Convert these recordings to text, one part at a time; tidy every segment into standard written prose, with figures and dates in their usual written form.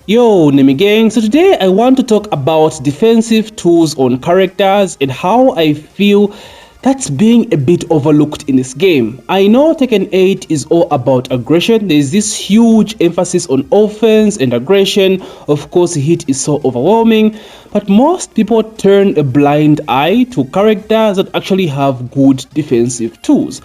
Yo, Nemi Gang. So today I want to talk about defensive tools on characters and how I feel that's being a bit overlooked in this game. I know Tekken 8 is all about aggression. There's this huge emphasis on offense and aggression. Of course, the hit is so overwhelming, but most people turn a blind eye to characters that actually have good defensive tools.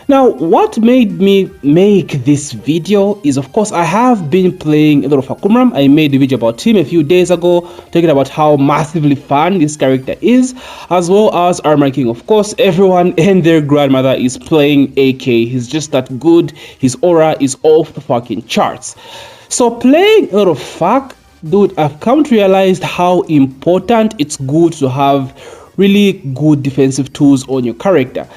Now, what made me make this video is, of course, I have been playing a lot of Hakumram. I made a video about him a few days ago, talking about how massively fun this character is, as well as Armor King. Of course, everyone and their grandmother is playing AK. He's just that good. His aura is off the fucking charts. So playing a lot of FAK, dude, I've come to realize how important it's good to have really good defensive tools on your character.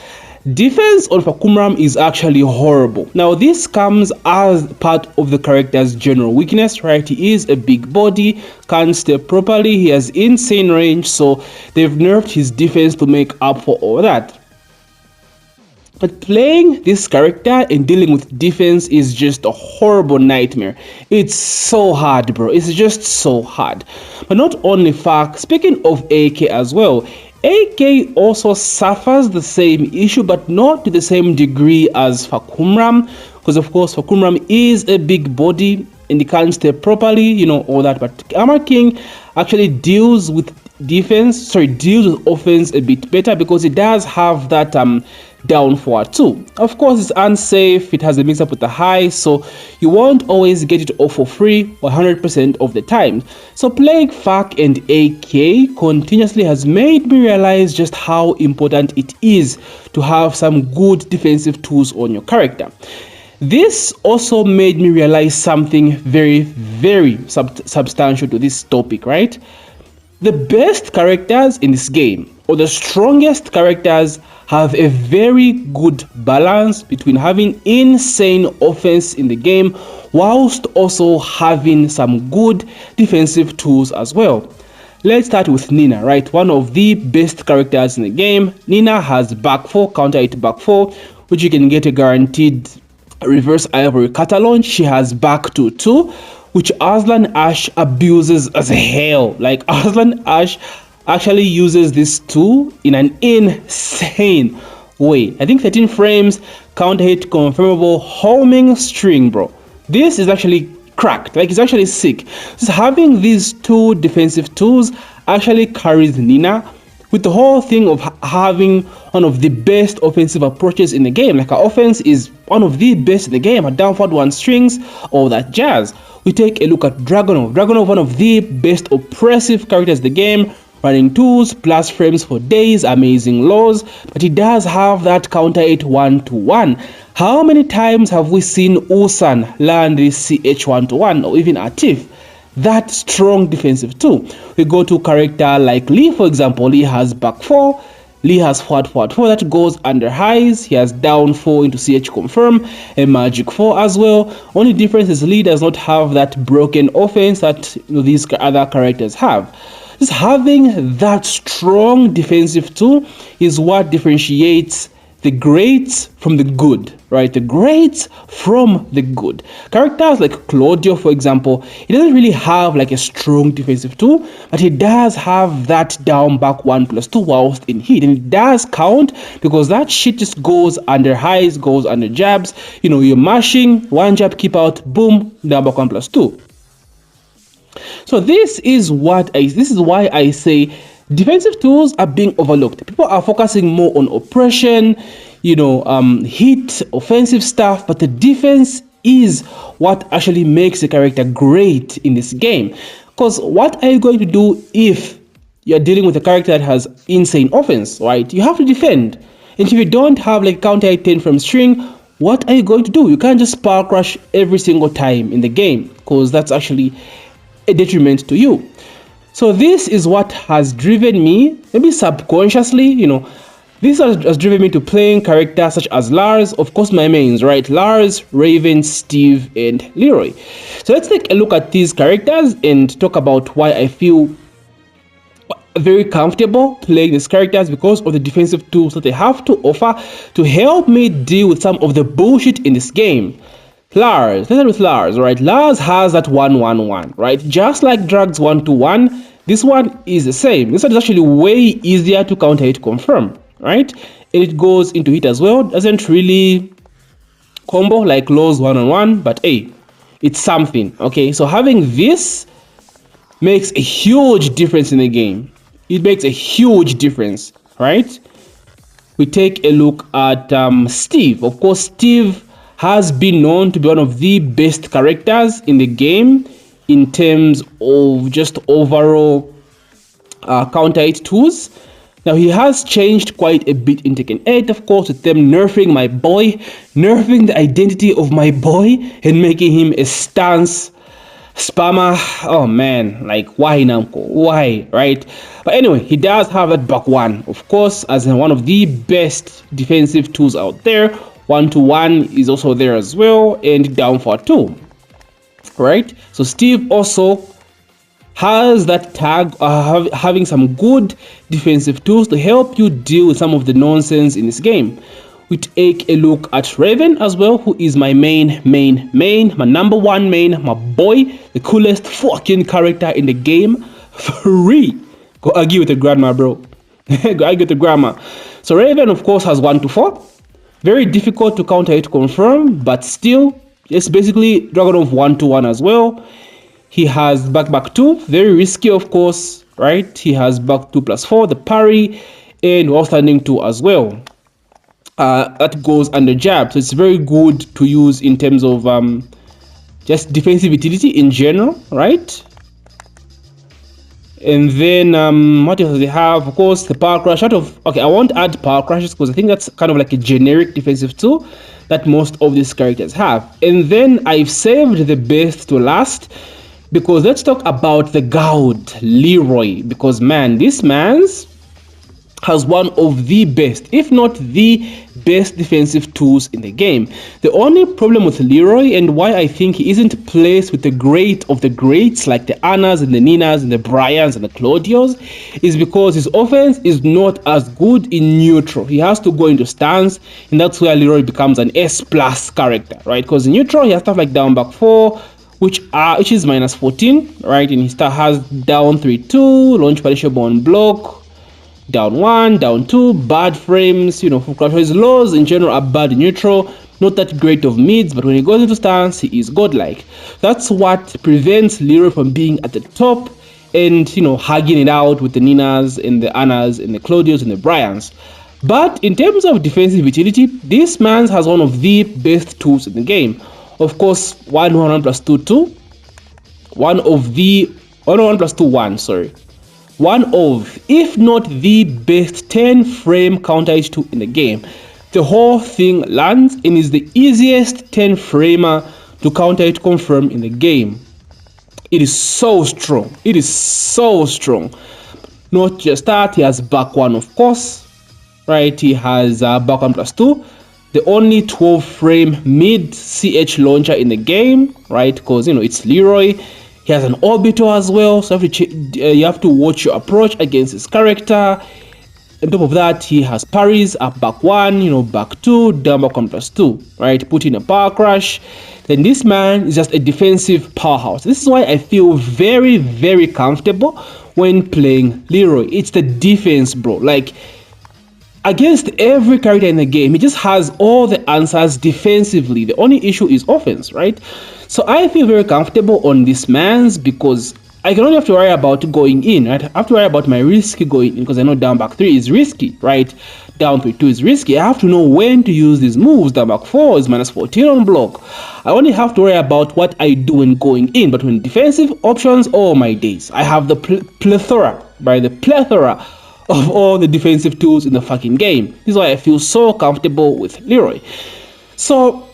Defense on Fakumram is actually horrible. Now this comes as part of the character's general weakness, right? He is a big body, can't step properly, he has insane range, so they've nerfed his defense to make up for all that. But playing this character and dealing with defense is just a horrible nightmare. It's so hard, bro. It's just so hard. But not only FAK, speaking of AK as well, AK also suffers the same issue, but not to the same degree as Fakumram, because of course Fakumram is a big body and he can't step properly, you know, all that. But Armor King actually deals with deals with offense a bit better because it does have that down forward too. Of course, it's unsafe, it has a mix up with the high, so you won't always get it all for free 100% of the time. So playing FAK and AK continuously has made me realize just how important it is to have some good defensive tools on your character. This also made me realize something very substantial to this topic, right? The best characters in this game, or the strongest characters, have a very good balance between having insane offense in the game whilst also having some good defensive tools as well. Let's start with Nina, right? One of the best characters in the game. Nina has back 4, counter 8 back 4, which you can get a guaranteed reverse ivory kata launch. She has back 2, which Arslan Ash abuses as hell. Like, Arslan Ash actually uses this tool in an insane way. I think 13 frames, counter hit, confirmable, homing string, bro. This is actually cracked. Like, it's actually sick. Just having these two defensive tools actually carries Nina with the whole thing of having one of the best offensive approaches in the game. Like, our offense is one of the best in the game. Our down forward 1 strings, all that jazz. We take a look at Dragunov. Dragunov, one of the best oppressive characters in the game, running tools, plus frames for days, amazing laws, but he does have that counter 8 1-to-1. How many times have we seen Ulsan learn this CH 1-to-1, or even Atif? That strong defensive too. We go to a character like Lee, for example. Lee has back 4, Lee has forward 4 that goes under highs. He has down 4 into CH confirm, and magic 4 as well. Only difference is Lee does not have that broken offense that these other characters have. Just having that strong defensive tool is what differentiates the greats from the good, right? The greats from the good. Characters like Claudio, for example, he doesn't really have like a strong defensive tool, but he does have that down back 1+2 whilst in hit, and it does count because that shit just goes under highs, goes under jabs. You know, you're mashing, one jab, keep out, boom, down back 1+2. So this is why I say defensive tools are being overlooked. People are focusing more on oppression, hit, offensive stuff, but the defense is what actually makes a character great in this game. Because what are you going to do if you're dealing with a character that has insane offense, right? You have to defend. And if you don't have like counter 10 from string, what are you going to do? You can't just power crush every single time in the game, because that's actually a detriment to you. So this is what has driven me, maybe subconsciously, this has driven me to playing characters such as Lars, of course my mains, right? Lars, Raven, Steve, and Leroy. So let's take a look at these characters and talk about why I feel very comfortable playing these characters because of the defensive tools that they have to offer to help me deal with some of the bullshit in this game. Lars, let's start with Lars, right? Lars has that 1-1-1, right? Just like Drag's 1-2-1, this one is the same. This one is actually way easier to counter hit confirm, right? And it goes into hit as well. Doesn't really combo like Law's 1-on-1, but hey, it's something, okay? So having this makes a huge difference in the game. It makes a huge difference, right? We take a look at Steve. Of course, Steve has been known to be one of the best characters in the game in terms of just overall counter hit tools. Now, he has changed quite a bit in Tekken 8, of course, with them nerfing my boy, nerfing the identity of my boy, and making him a stance spammer. Oh man, like why Namco? Why, right? But anyway, he does have that back one, of course, as one of the best defensive tools out there. 1-2-1 is also there as well, and down for 2, right? So Steve also has that tag, having some good defensive tools to help you deal with some of the nonsense in this game. We take a look at Raven as well, who is my main, my number one main, my boy, the coolest fucking character in the game. Free. Go argue with the grandma, bro. Go argue with the grandma. So Raven, of course, has 1-4. Very difficult to counter hit confirm, but still, it's basically Dragon of 1-1 as well. He has back 2, very risky, of course, right? He has back 2+4, the parry, and wall standing 2 as well. That goes under jab, so it's very good to use in terms of just defensive utility in general, right? And then what else do they have? Of course, the power crash. Okay, I won't add power crashes because I think that's kind of like a generic defensive tool that most of these characters have. And then I've saved the best to last, because let's talk about the goat, Leroy, because man, this man's has one of the best, if not the best defensive tools in the game. The only problem with Leroy, and why I think he isn't placed with the great of the greats like the Annas and the Ninas and the Bryans and the Claudios, is because his offense is not as good in neutral. He has to go into stance, and that's where Leroy becomes an S+ character, right? Because in neutral, he has stuff like down back 4, which is -14, right? And he still has down 3-2, launch punishable on block, down 1, down 2, bad frames, you know, his lows in general are bad in neutral, not that great of mids, but when he goes into stance, he is godlike. That's what prevents Leroy from being at the top and, you know, hugging it out with the Ninas and the Annas and the Claudios and the Bryans. But in terms of defensive utility, this man has one of the best tools in the game. Of course, 1-1+2-2, one of the 1-1+2-1, sorry. One of, if not the best 10 frame counter hit tool in the game. The whole thing lands and is the easiest 10 framer to counter hit confirm in the game. It is so strong. It is so strong. Not just that, he has back 1, of course, right? He has back 1+2. The only 12 frame mid CH launcher in the game, right? Because, you know, it's Leroy. He has an orbital as well, so you have to watch your approach against his character. On top of that, he has parries, up back 1, you know, back 2, down back 1+2, right? Put in a power crash. Then this man is just a defensive powerhouse. This is why I feel very, very comfortable when playing Leroy. It's the defense, bro. Like, against every character in the game, he just has all the answers defensively. The only issue is offense, right? So I feel very comfortable on this man's because I can only have to worry about going in, right? I have to worry about my risk going in because I know down back 3 is risky, right? Down 3-2 is risky. I have to know when to use these moves. Down back 4 is -14 on block. I only have to worry about what I do when going in. But when defensive options, oh my days, I have the plethora of all the defensive tools in the fucking game. This is why I feel so comfortable with Leroy. So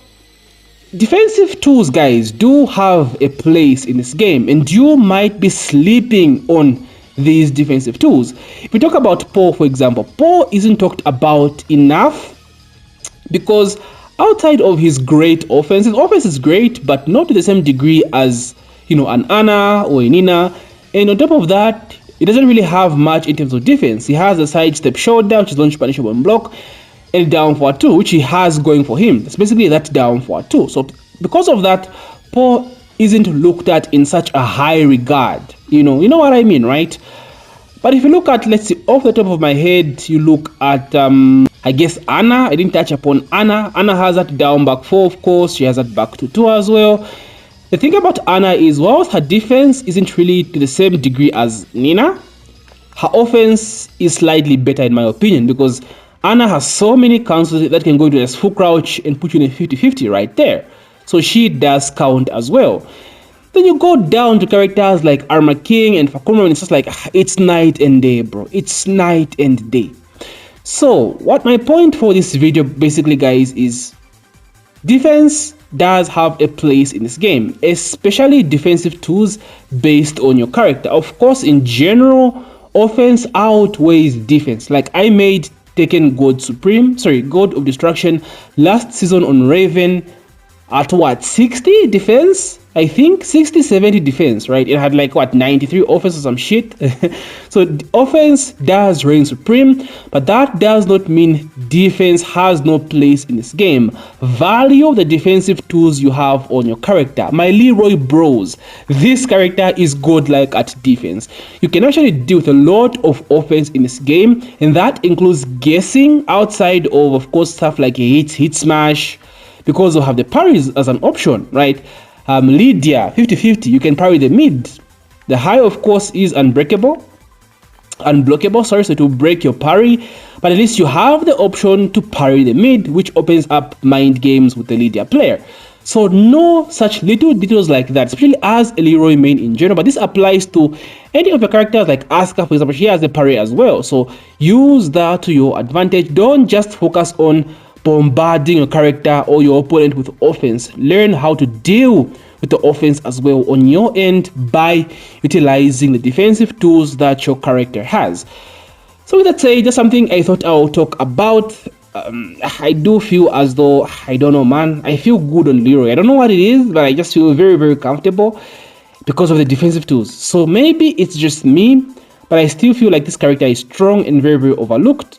defensive tools, guys, do have a place in this game, and you might be sleeping on these defensive tools. If we talk about Paul, for example, Paul isn't talked about enough because outside of his great offense, his offense is great, but not to the same degree as, you know, an Anna or a Nina. And on top of that, he doesn't really have much in terms of defense. He has a sidestep shoulder, which is launch punishable on block, and down for 2, which he has going for him. It's basically that down for 2. So because of that, Paul isn't looked at in such a high regard. You know what I mean, right? But if you look at, let's see, off the top of my head, you look at, I guess Anna. I didn't touch upon Anna. Anna has that down back 4, of course. She has that back to 2 as well. The thing about Anna is, whilst her defense isn't really to the same degree as Nina, her offense is slightly better in my opinion, because Anna has so many counters that can go into a full crouch and put you in a 50-50 right there. So she does count as well. Then you go down to characters like Armor King and Fakuma, and it's just like, it's night and day, bro. It's night and day. So what my point for this video basically, guys, is defense does have a place in this game, especially defensive tools based on your character. Of course, in general, offense outweighs defense. Like I made Tekken God of Destruction last season on Raven at what, 60 defense? I think 60-70 defense, right? It had like what, 93 offense or some shit. So the offense does reign supreme, but that does not mean defense has no place in this game. Value the defensive tools you have on your character. My Leroy bros, this character is godlike at defense. You can actually deal with a lot of offense in this game, and that includes guessing outside of course, stuff like hit smash, because you have the parries as an option, right? Lydia 50-50, you can parry the mid. The high, of course, is unblockable, sorry, so to break your parry, but at least you have the option to parry the mid, which opens up mind games with the Lydia player. So no such little details like that, especially as a Leroy main in general, but this applies to any of your characters like Asuka, for example. She has the parry as well, so use that to your advantage. Don't just focus on bombarding your character or your opponent with offense. Learn how to deal with the offense as well on your end by utilizing the defensive tools that your character has. So with that said, just something I thought I'll talk about. I do feel as though, I don't know, man, I feel good on Leroy. I don't know what it is, but I just feel very, very comfortable because of the defensive tools. So maybe it's just me, but I still feel like this character is strong and very, very overlooked.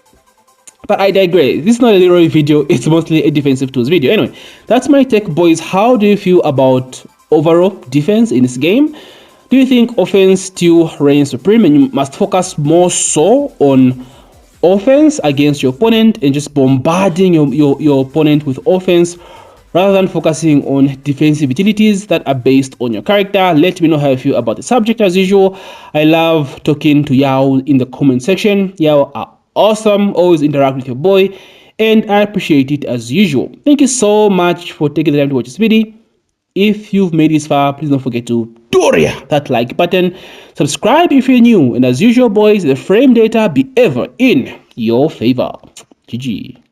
But I digress. This is not a Leroy video, it's mostly a defensive tools video. Anyway, that's my take, boys. How do you feel about overall defense in this game? Do you think offense still reigns supreme and you must focus more so on offense against your opponent and just bombarding your opponent with offense rather than focusing on defensive utilities that are based on your character? Let me know how you feel about the subject as usual. I love talking to y'all in the comment section. Y'all are awesome, always interact with your boy, and I appreciate it as usual. Thank you so much for taking the time to watch this video. If you've made this far, please don't forget to that like button, subscribe if you're new, and as usual, boys, the frame data be ever in your favor. GG.